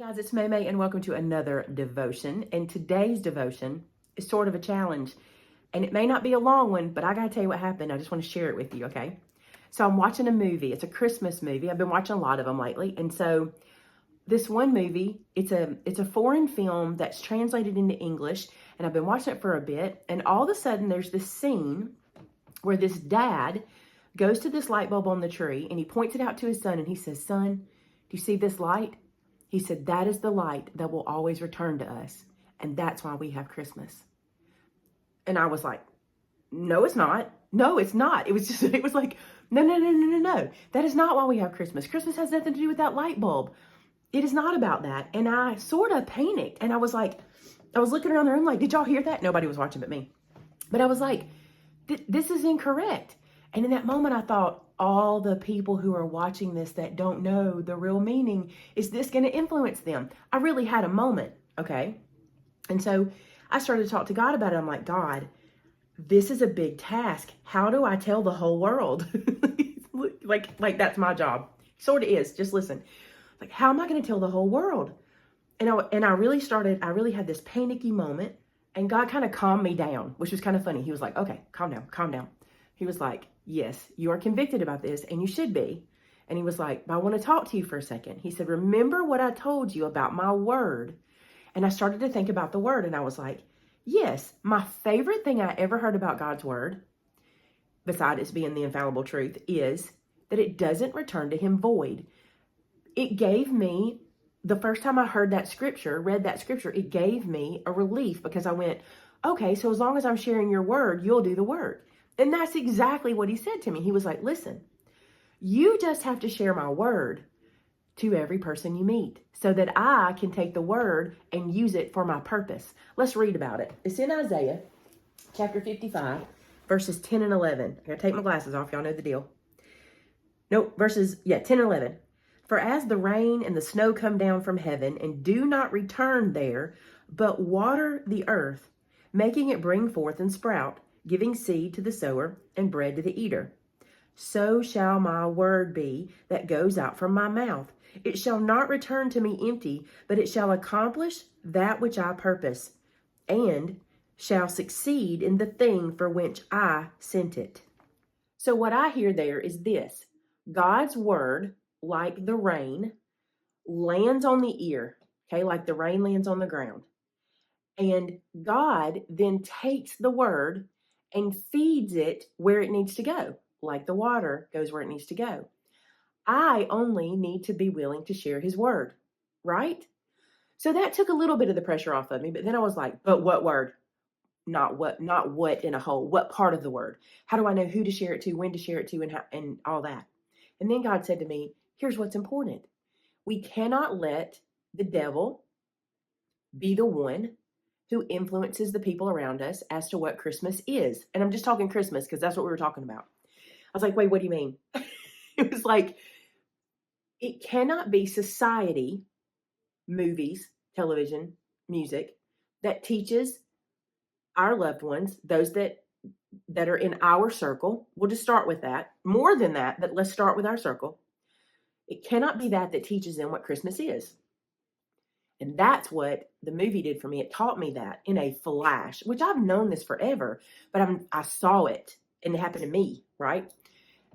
Guys, it's Maymay and welcome to another devotion. And today's devotion is sort of a challenge. And it may not be a long one, but I gotta tell you what happened. I just want to share it with you, okay? So I'm watching a movie. It's a Christmas movie. I've been watching a lot of them lately. And so this one movie, it's a foreign film that's translated into English, and I've been watching it for a bit. And all of a sudden there's this scene where this dad goes to this light bulb on the tree and he points it out to his son and he says, "Son, do you see this light?" He said, "That is the light that will always return to us. And that's why we have Christmas." And I was like, "No, it's not. No, it's not." It was just, it was like, no. That is not why we have Christmas. Christmas has nothing to do with that light bulb. It is not about that. And I sort of panicked. And I was like, I was looking around the room like, did y'all hear that? Nobody was watching but me. But I was like, this is incorrect. And in that moment, I thought, all the people who are watching this that don't know the real meaning, is this going to influence them? I really had a moment, okay? And so I started to talk to God about it. I'm like, God, this is a big task. How do I tell the whole world? like that's my job. Sort of is. Just listen. Like, how am I going to tell the whole world? And I really had this panicky moment, and God kind of calmed me down, which was kind of funny. He was like, "Okay, calm down." He was like, "Yes, you are convicted about this, and you should be." And he was like, "But I want to talk to you for a second." He said, "Remember what I told you about my word?" And I started to think about the word, and I was like, yes, my favorite thing I ever heard about God's word, besides it being the infallible truth, is that it doesn't return to him void. It gave me, the first time I read that scripture, it gave me a relief, because I went, okay, so as long as I'm sharing your word, you'll do the word. And that's exactly what he said to me. He was like, "Listen, you just have to share my word to every person you meet so that I can take the word and use it for my purpose." Let's read about it. It's in Isaiah chapter 55, verses 10 and 11. I gotta take my glasses off. Y'all know the deal. Nope, 10 and 11. "For as the rain and the snow come down from heaven and do not return there, but water the earth, making it bring forth and sprout, giving seed to the sower and bread to the eater, so shall my word be that goes out from my mouth. It shall not return to me empty, but it shall accomplish that which I purpose, and shall succeed in the thing for which I sent it." So what I hear there is this: God's word, like the rain, lands on the ear, okay, like the rain lands on the ground. And God then takes the word and feeds it where it needs to go, like the water goes where it needs to go. I only need to be willing to share his word, right? So that took a little bit of the pressure off of me, but then I was like, but what word? Not what in a whole, what part of the word? How do I know who to share it to, when to share it to, and how, and all that? And then God said to me, here's what's important. We cannot let the devil be the one who influences the people around us as to what Christmas is. And I'm just talking Christmas because that's what we were talking about. I was like, wait, what do you mean? It was like, it cannot be society, movies, television, music, that teaches our loved ones, those that are in our circle. We'll just start with that. More than that, but let's start with our circle. It cannot be that teaches them what Christmas is. And that's what the movie did for me. It taught me that in a flash, which I've known this forever, but I saw it, and it happened to me, right?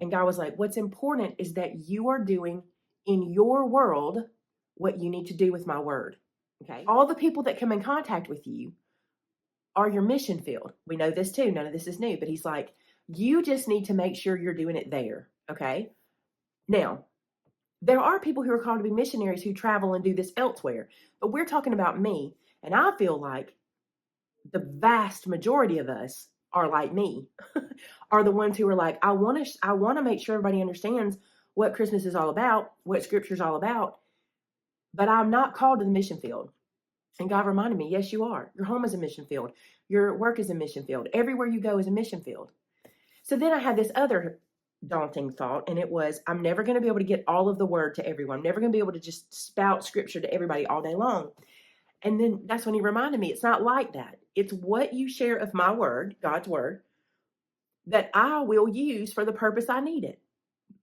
And God was like, what's important is that you are doing in your world what you need to do with my word, okay? All the people that come in contact with you are your mission field. We know this too. None of this is new, but he's like, you just need to make sure you're doing it there, okay? Now, there are people who are called to be missionaries who travel and do this elsewhere, but we're talking about me, and I feel like the vast majority of us are like me, are the ones who are like, I want to make sure everybody understands what Christmas is all about, what Scripture is all about, but I'm not called to the mission field. And God reminded me, yes, you are. Your home is a mission field. Your work is a mission field. Everywhere you go is a mission field. So then I had this other daunting thought, and it was, I'm never going to be able to get all of the word to everyone. I'm never going to be able to just spout Scripture to everybody all day long. And then that's when he reminded me, it's not like that. It's what you share of my word, God's word, that I will use for the purpose I need it.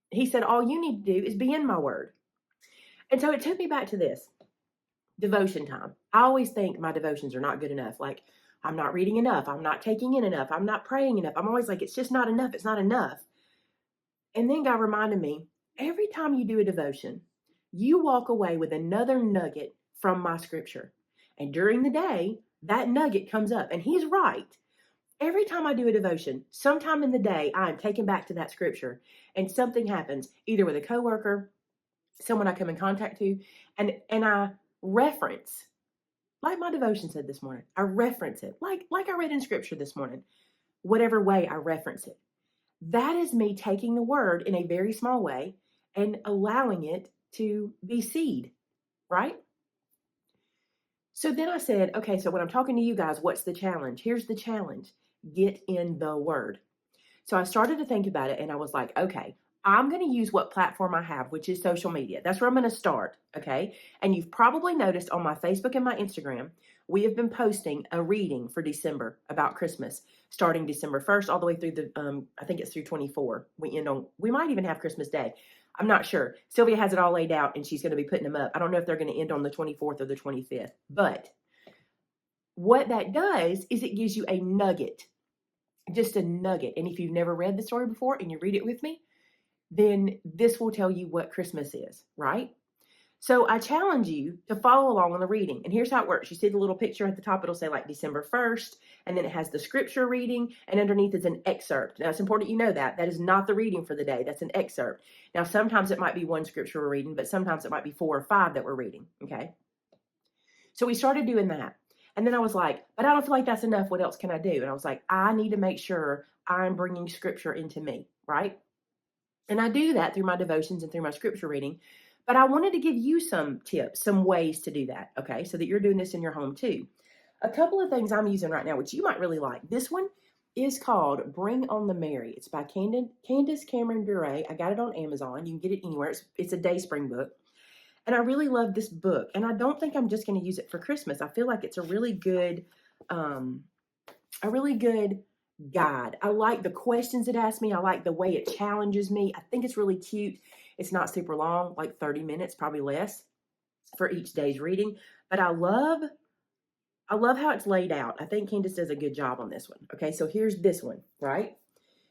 He said, all you need to do is be in my word. And so it took me back to this. devotion time. I always think my devotions are not good enough. Like, I'm not reading enough. I'm not taking in enough. I'm not praying enough. I'm always like, it's just not enough. It's not enough. And then God reminded me, every time you do a devotion, you walk away with another nugget from my scripture. And during the day, that nugget comes up. And he's right. Every time I do a devotion, sometime in the day, I am taken back to that scripture and something happens, either with a coworker, someone I come in contact to, and I reference, like my devotion said this morning, I reference it, like I read in scripture this morning, whatever way I reference it. That is me taking the word in a very small way and allowing it to be seed, right? So then I said, okay, so when I'm talking to you guys, what's the challenge? Here's the challenge. Get in the word. So I started to think about it and I was like, okay, I'm going to use what platform I have, which is social media. That's where I'm going to start, okay? And you've probably noticed on my Facebook and my Instagram, we have been posting a reading for December about Christmas, starting December 1st all the way through the, I think it's through 24. We might even have Christmas Day. I'm not sure. Sylvia has it all laid out and she's going to be putting them up. I don't know if they're going to end on the 24th or the 25th, but what that does is it gives you a nugget, just a nugget. And if you've never read the story before and you read it with me, then this will tell you what Christmas is, right? So I challenge you to follow along on the reading. And here's how it works. You see the little picture at the top, it'll say like December 1st, and then it has the scripture reading, and underneath is an excerpt. Now, it's important you know that. That is not the reading for the day. That's an excerpt. Now, sometimes it might be one scripture we're reading, but sometimes it might be 4 or 5 that we're reading, okay? So we started doing that. And then I was like, but I don't feel like that's enough. What else can I do? And I was like, I need to make sure I'm bringing scripture into me, right? And I do that through my devotions and through my scripture reading. But I wanted to give you some tips, some ways to do that, okay? So that you're doing this in your home too. A couple of things I'm using right now, which you might really like. This one is called Bring on the Merry. It's by Candace Cameron Bure. I got it on Amazon. You can get it anywhere. It's a Dayspring book. And I really love this book. And I don't think I'm just going to use it for Christmas. I feel like it's a really good guide. I like the questions it asks me. I like the way it challenges me. I think it's really cute. It's not super long, like 30 minutes, probably less for each day's reading. But I love how it's laid out. I think Candace does a good job on this one. Okay, so here's this one, right?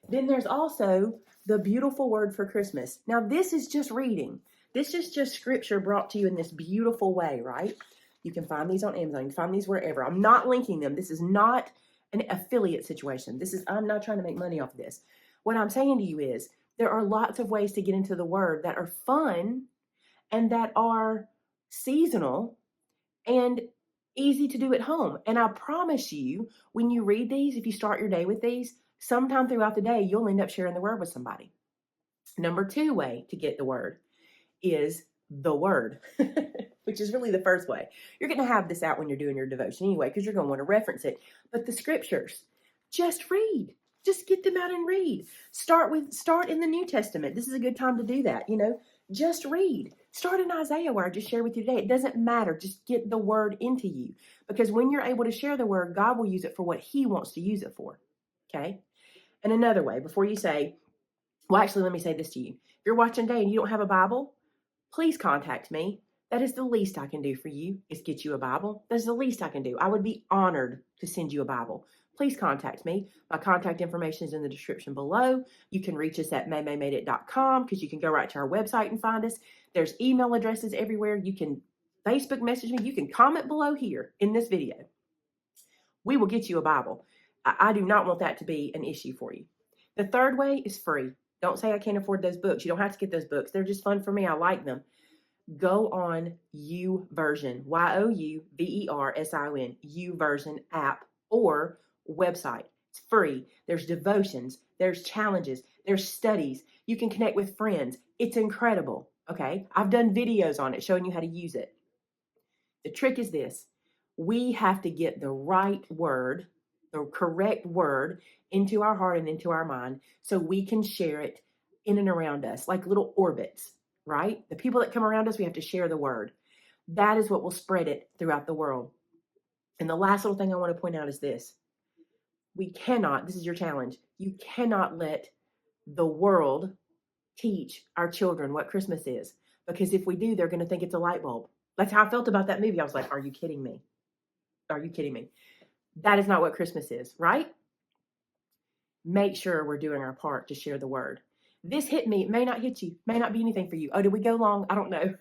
Then there's also the Beautiful Word for Christmas. Now, this is just reading. This is just scripture brought to you in this beautiful way, right? You can find these on Amazon. You can find these wherever. I'm not linking them. This is not an affiliate situation. I'm not trying to make money off of this. What I'm saying to you is there are lots of ways to get into the word that are fun and that are seasonal and easy to do at home. And I promise you, when you read these, if you start your day with these, sometime throughout the day, you'll end up sharing the word with somebody. Number 2 way to get the word is the word, which is really the first way. You're going to have this out when you're doing your devotion anyway, because you're going to want to reference it. But the scriptures, just read. Just get them out and read. Start in the New Testament. This is a good time to do that. Just read. Start in Isaiah, where I just shared with you today. It doesn't matter. Just get the word into you, because when you're able to share the word, God will use it for what he wants to use it for. Okay. And another way, before you say, well, actually, let me say this to you. If you're watching today and you don't have a Bible, please contact me. That is the least I can do for you, is get you a Bible. That's the least I can do. I would be honored to send you a Bible. Please contact me. My contact information is in the description below. You can reach us at maymaymadeit.com, because you can go right to our website and find us. There's email addresses everywhere. You can Facebook message me. You can comment below here in this video. We will get you a Bible. I do not want that to be an issue for you. The third way is free. Don't say I can't afford those books. You don't have to get those books. They're just fun for me. I like them. Go on YouVersion, YouVersion, YouVersion app or website. It's free. There's devotions. There's challenges. There's studies. You can connect with friends. It's incredible. Okay. I've done videos on it showing you how to use it. The trick is this. We have to get the right word, the correct word into our heart and into our mind so we can share it in and around us like little orbits, right? The people that come around us, we have to share the word. That is what will spread it throughout the world. And the last little thing I want to point out is this. This is your challenge. You cannot let the world teach our children what Christmas is, because if we do, they're going to think it's a light bulb. That's how I felt about that movie. I was like, are you kidding me? Are you kidding me? That is not what Christmas is, right? Make sure we're doing our part to share the word. This hit me. It may not hit you, may not be anything for you. Oh, did we go long? I don't know.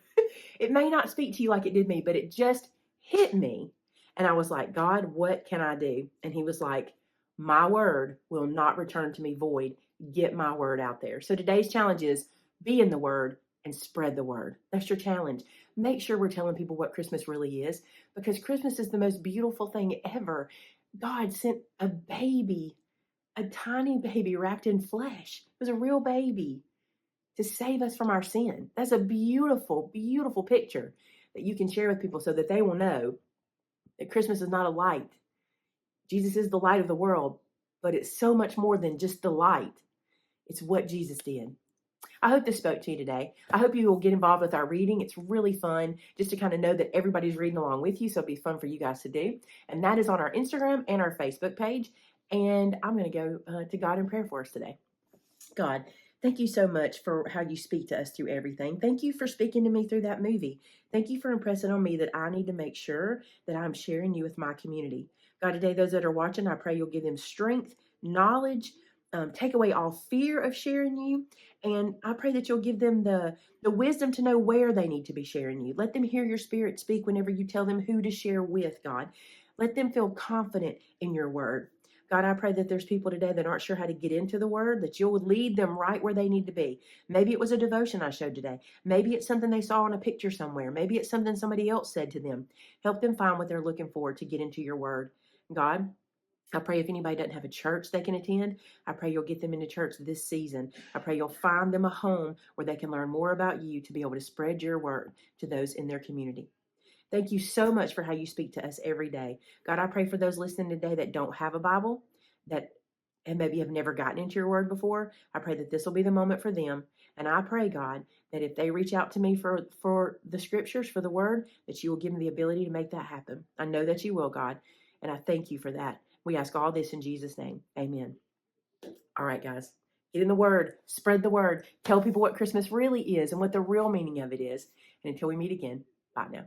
It may not speak to you like it did me, but it just hit me. And I was like, God, what can I do? And he was like, my word will not return to me void. Get my word out there. So today's challenge is be in the word and spread the word. That's your challenge. Make sure we're telling people what Christmas really is, because Christmas is the most beautiful thing ever. God sent a baby, a tiny baby wrapped in flesh. It was a real baby to save us from our sin. That's a beautiful, beautiful picture that you can share with people so that they will know that Christmas is not a light. Jesus is the light of the world, but it's so much more than just the light. It's what Jesus did. I hope this spoke to you today. I hope you will get involved with our reading. It's really fun just to kind of know that everybody's reading along with you. So it'll be fun for you guys to do. And that is on our Instagram and our Facebook page. And I'm going to go to God in prayer for us today. God, thank you so much for how you speak to us through everything. Thank you for speaking to me through that movie. Thank you for impressing on me that I need to make sure that I'm sharing you with my community. God, today, those that are watching, I pray you'll give them strength, knowledge, take away all fear of sharing you. And I pray that you'll give them the wisdom to know where they need to be sharing you. Let them hear your spirit speak whenever you tell them who to share with, God. Let them feel confident in your word. God, I pray that there's people today that aren't sure how to get into the word, that you'll lead them right where they need to be. Maybe it was a devotion I showed today. Maybe it's something they saw on a picture somewhere. Maybe it's something somebody else said to them. Help them find what they're looking for to get into your word. God, I pray if anybody doesn't have a church they can attend, I pray you'll get them into church this season. I pray you'll find them a home where they can learn more about you to be able to spread your word to those in their community. Thank you so much for how you speak to us every day. God, I pray for those listening today that don't have a Bible, that and maybe have never gotten into your word before. I pray that this will be the moment for them. And I pray, God, that if they reach out to me for the scriptures, for the word, that you will give them the ability to make that happen. I know that you will, God. And I thank you for that. We ask all this in Jesus' name. Amen. All right, guys. Get in the word. Spread the word. Tell people what Christmas really is and what the real meaning of it is. And until we meet again, bye now.